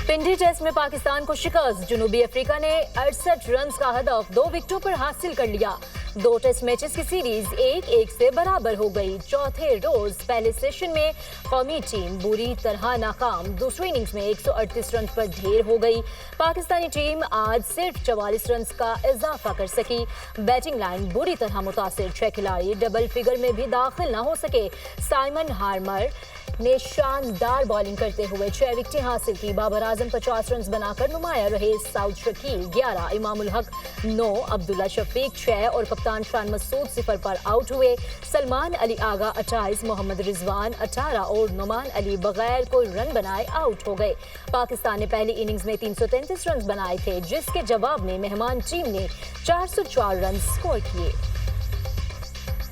पिंडी test में पाकिस्तान को शिकस्त। जनूबी अफ्रीका ने 68 रन का हदफ 2 विकेटों पर हासिल कर लिया। 2 टेस्ट मैचेस की सीरीज 1-1 से बराबर हो गई। चौथे रोज पहले सेशन में कौमी टीम बुरी तरह नाकाम। दूसरी इनिंग्स में 138 रन पर ढेर हो गई। पाकिस्तानी टीम आज सिर्फ 44 रन का इजाफा कर सकी। बैटिंग लाइन बुरी तरह मुतासिर। 6 खिलाड़ी डबल फिगर में भी दाखिल न हो सके। साइमन हार्मर ने शानदार बॉलिंग करते हुए 6 विकेटें हासिल की। बाबर आजम 50 रन बनाकर नुमाया रहे। साउद शकील 11, इमामुल हक 9, अब्दुल्ला शफीक 6 और कप्तान शान मसूद 0 पर आउट हुए। सलमान अली आगा 28, मोहम्मद रिजवान 18 और नुमान अली बगैर कोई रन बनाए आउट हो गए। पाकिस्तान ने पहली इनिंग्स में 333 रन बनाए थे, जिसके जवाब में मेहमान टीम ने 404 रन स्कोर किए।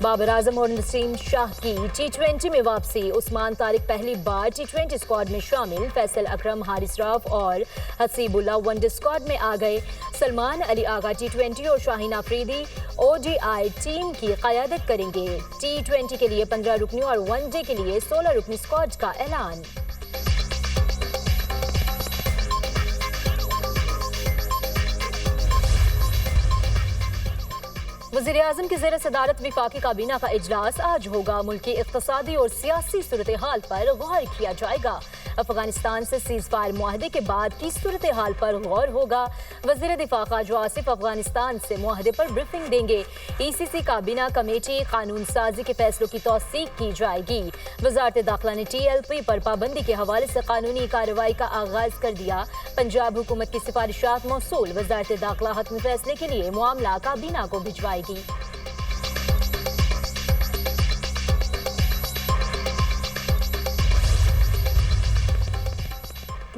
बाबर आजम और नसीम शाह की T20 में वापसी। उस्मान तारिक पहली बार T20 स्क्वाड में शामिल। फैसल अकरम, हारिस राफ और हसीबुल्ला वनडे स्क्वाड में आ गए। सलमान अली आगा T20 और शाहीन आफरीदी ODI टीम की क़यादत करेंगे। T20 के लिए 15 रुकनी और वनडे के लिए 16 रुकनी स्क्वाड का ऐलान। वज़ीर-ए-आज़म की ज़ेर सदारत वफाकी काबीना का इजलास आज होगा। मुल्की इक़्तिसादी और सियासी सूरत हाल पर गौर किया जाएगा। अफगानिस्तान से सीज़ फायर मुआहदे के बाद की सूरत हाल पर गौर होगा। वज़ीर दिफा ख्वाजा आसिफ अफगानिस्तान से मुआहदे पर ब्रीफिंग देंगे। ECC काबीना कमेटी कानून साजी के फैसलों की तौसीक की जाएगी। वज़ारत दाखिला ने TLP पर पाबंदी के हवाले से कानूनी कार्रवाई का आगाज कर दिया। पंजाब हुकूमत की सिफारिशात मौसूल। वज़ारत दाखिला हतमी फैसले के लिए मामला काबीना को भिजवाएगी।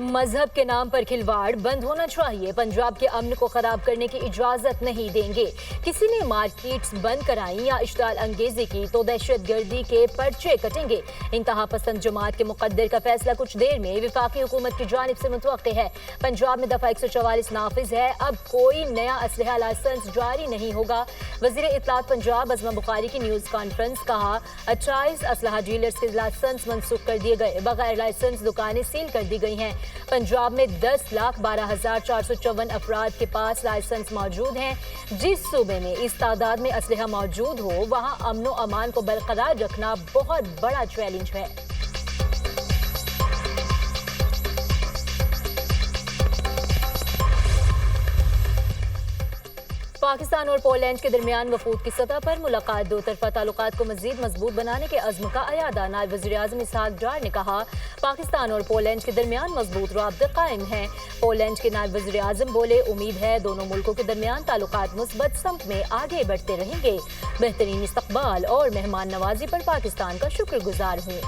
मजहब के नाम पर खिलवाड़ बंद होना चाहिए। पंजाब के अमन को खराब करने की इजाजत नहीं देंगे। किसी ने मार्केट्स बंद कराई या इश्ताल अंगेजी की तो दहशतगर्दी के पर्चे कटेंगे। इंतहा पसंद जमात के मुकद्दर का फैसला कुछ देर में वफाकी हुकूमत की जानिब से मुतवक्के है। पंजाब में दफा 144 नाफिज है। अब कोई नया असलहा लाइसेंस जारी नहीं होगा। वज़ीर इत्तलात पंजाब अज़मा बुखारी की न्यूज़ कॉन्फ्रेंस। कहा 28 असलहा डीलर्स के लाइसेंस मनसूख कर दिए गए। बगैर लाइसेंस दुकानें सील कर दी गई हैं। पंजाब में 10,12,454 अफराद के पास लाइसेंस मौजूद हैं। जिस सूबे में इस तादाद में असलहा मौजूद हो वहां अमन व अमान को बरकरार रखना बहुत बड़ा चैलेंज है। पाकिस्तान और पोलैंड के दरमियान वफूद की सतह पर मुलाकात। दो तरफा ताल्लुकात को मजीद मजबूत बनाने के अज़्म का अयादा। नायब वज़ीर-ए-आज़म इसहाक डार ने कहा पाकिस्तान और पोलैंड के दरमियान मजबूत राब्ते कायम हैं। पोलैंड के नायब वज़ीर-ए-आज़म बोले उम्मीद है दोनों मुल्कों के दरमियान ताल्लुकात मुस्बत सम्त में आगे बढ़ते रहेंगे। बेहतरीन इस्तकबाल और मेहमान नवाजी पर पाकिस्तान का शुक्रगुजार हूँ।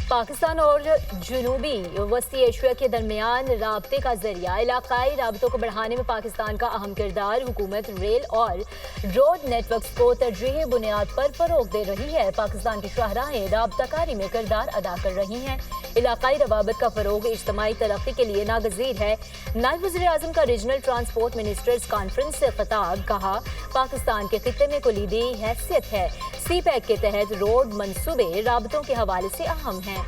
पाकिस्तान और जनूबी वस्ती एशिया के दरमियान राब्ते का जरिया। इलाकाई राब्तों को बढ़ाने में पाकिस्तान का अहम किरदार। हुकूमत रेल और रोड नेटवर्क्स को तरजीही बुनियाद पर फरोग दे रही है। पाकिस्तान की शाहराहें राब्ताकारी में किरदार अदा कर रही हैं। इलाकाई रवाबत का फरोग इज्तमाई तरक्की के लिए नागजीर है। नायब वज़ीर-ए-आज़म का रीजनल ट्रांसपोर्ट मिनिस्टर्स कॉन्फ्रेंस से खिताब। कहा पाकिस्तान के खित्ते में कुलीदी हैसियत है। CPEC के तहत रोड मंसूबे राबतों के हवाले से अहम हैं।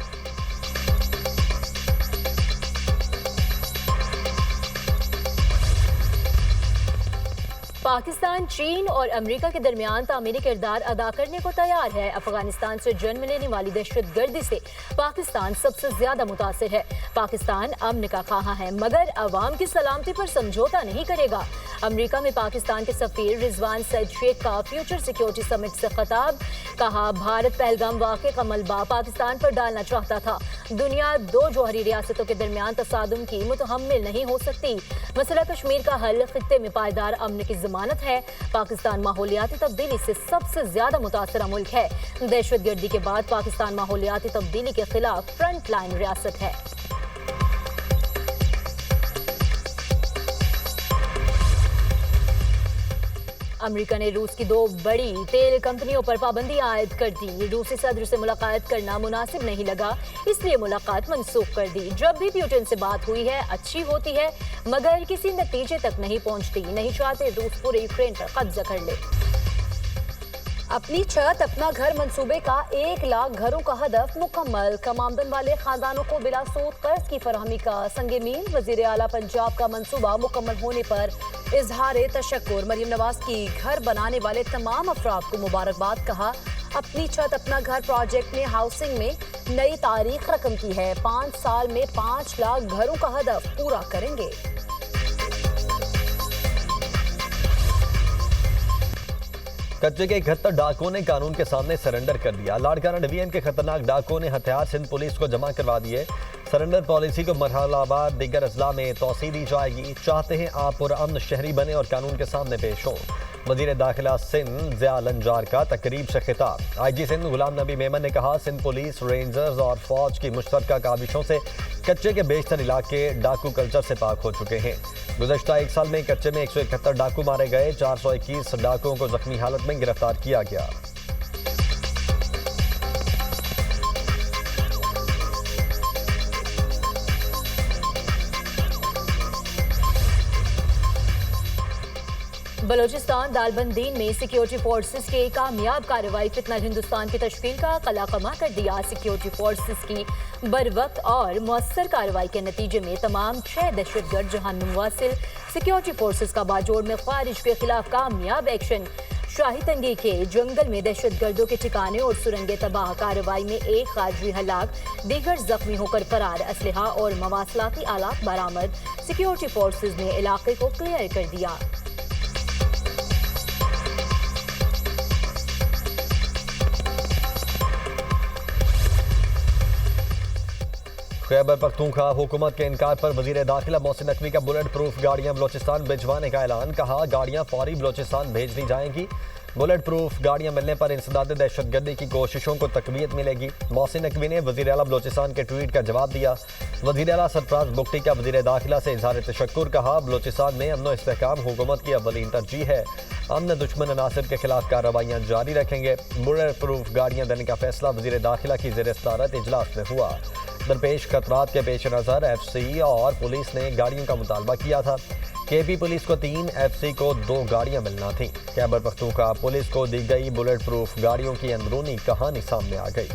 पाकिस्तान चीन और अमेरिका के दरमियान तामीरी किरदार अदा करने को तैयार है। अफगानिस्तान से जन्म लेने वाली दहशतगर्दी से पाकिस्तान सबसे ज्यादा मुतासिर है। पाकिस्तान अमन का ख्वाह है मगर अवाम की सलामती पर समझौता नहीं करेगा। अमेरिका में पाकिस्तान के सफीर रिजवान सैयद शेख का फ्यूचर सिक्योरिटी समिट से खिताब। कहा भारत पहलगाम वाक़े का मलबा पाकिस्तान पर डालना चाहता था। दुनिया दो जौहरी रियासतों के दरमियान तसादुम की मुतहम्मिल नहीं हो सकती। मसला कश्मीर का हल खित्ते में पायदार अमन की जमानत है। पाकिस्तान माहौलियाती तब्दीली से सबसे ज्यादा मुतासरा मुल्क है। दहशतगर्दी के बाद पाकिस्तान माहौलियाती तब्दीली के खिलाफ फ्रंट लाइन रियासत है। अमेरिका ने रूस की 2 बड़ी तेल कंपनियों पर पाबंदी आयद कर दी। रूसी सदर से मुलाकात करना मुनासिब नहीं लगा, इसलिए मुलाकात मनसूख कर दी। जब भी पुतिन से बात हुई है अच्छी होती है, मगर किसी नतीजे तक नहीं पहुंचती। नहीं चाहते रूस पूरे यूक्रेन पर कब्जा कर ले। अपनी छत अपना घर मंसूबे का 1 लाख घरों का हदफ मुकम्मल। कम आमदन वाले खानदानों को बिला सूद कर्ज की फरहमी का संगे मील। वजीर आला पंजाब का मंसूबा मुकम्मल होने पर इजहार तशक्कुर। मरियम नवाज की घर बनाने वाले तमाम अफराद को मुबारकबाद। कहा, अपनी छत अपना घर प्रोजेक्ट ने हाउसिंग में नई तारीख रकम की है। 5 साल में 5 लाख घरों का हदफ पूरा करेंगे। कच्चे के 71 डाकुओं ने कानून के सामने सरेंडर कर दिया। लाड़काना डिवीजन के खतरनाक डाकुओं ने हथियार सिंध पुलिस को जमा करवा दिए। सरेंडर पॉलिसी को मरहलावार दीगर अजला में तोसी दी जाएगी। चाहते हैं आप पुरअमन शहरी बने और कानून के सामने पेश हों। वजीर दाखिला सिंध ज़िया लंजार का तकरीब से खिताब। IG सिंध गुलाम नबी मेमन ने कहा, सिंध पुलिस, रेंजर्स और फौज की मुश्तरका काविशों से कच्चे के बेशतर इलाके डाकू कल्चर से पाक हो चुके हैं। गुज़श्ता 1 साल में कच्चे में 171 डाकू मारे गए। 421 डाकुओं को जख्मी हालत में गिरफ्तार किया गया। बलोचिस्तान दालबंदीन में सिक्योरिटी फोर्सेस के कामयाब कार्रवाई फितनल हिंदुस्तान की तश्कील का कलाकमा कर दिया। सिक्योरिटी फोर्सेस की बरवक्त और मौसर कार्रवाई के नतीजे में तमाम 6 दहशतगर्द जहान्नुम वासिल। सिक्योरिटी फोर्सेस का बाजोड़ में ख्वारिज के खिलाफ कामयाब एक्शन। शाही तंगी के जंगल में दहशतगर्दों के ठिकाने और सुरंगे तबाह। कार्रवाई में 1 खारजी हलाक, दीगर जख्मी होकर फरार। असलहा और मवासलाती आलात बरामद। सिक्योरिटी फोर्सेस ने इलाके को क्लियर कर दिया। खैबर पख्तूनख्वा हुकूमत के इनकार पर वजीर दाखिला मोहसिन नकवी का बुलेट प्रूफ गाड़ियां बलोचिस्तान भिजवाने का ऐलान। कहा, गाड़ियां फौरी बलोचिस्तान भेज दी जाएंगी। बुलेट प्रूफ गाड़ियां मिलने पर इंसदाद दहशतगर्दी की कोशिशों को तकवीत मिलेगी। मोहसिन नकवी ने वजीर आला बलोचिस्तान के ट्वीट का जवाब दिया। वजीर आला सरफराज बुगटी का वजीर दाखिला से इजहार तशक्कुर। कहा, बलोचिस्तान में अमन इस्तेहकाम हुकूमत की अव्वलीन तरजीह है। अमन दुश्मन अनासिर के खिलाफ कार्रवाइयाँ जारी रखेंगे। बुलेट प्रूफ गाड़ियाँ देने का फैसला वजीर दाखिला की ज़ेर सदारत इजलास में हुआ। दरपेश खतरात के पेश नज़र FC और पुलिस ने गाड़ियों का मुतालबा किया था। KP पुलिस को 3, FC को 2 गाड़ियां मिलना थीं। खैबर पख्तूनख्वा पुलिस को दी गई बुलेट प्रूफ गाड़ियों की अंदरूनी कहानी सामने आ गई।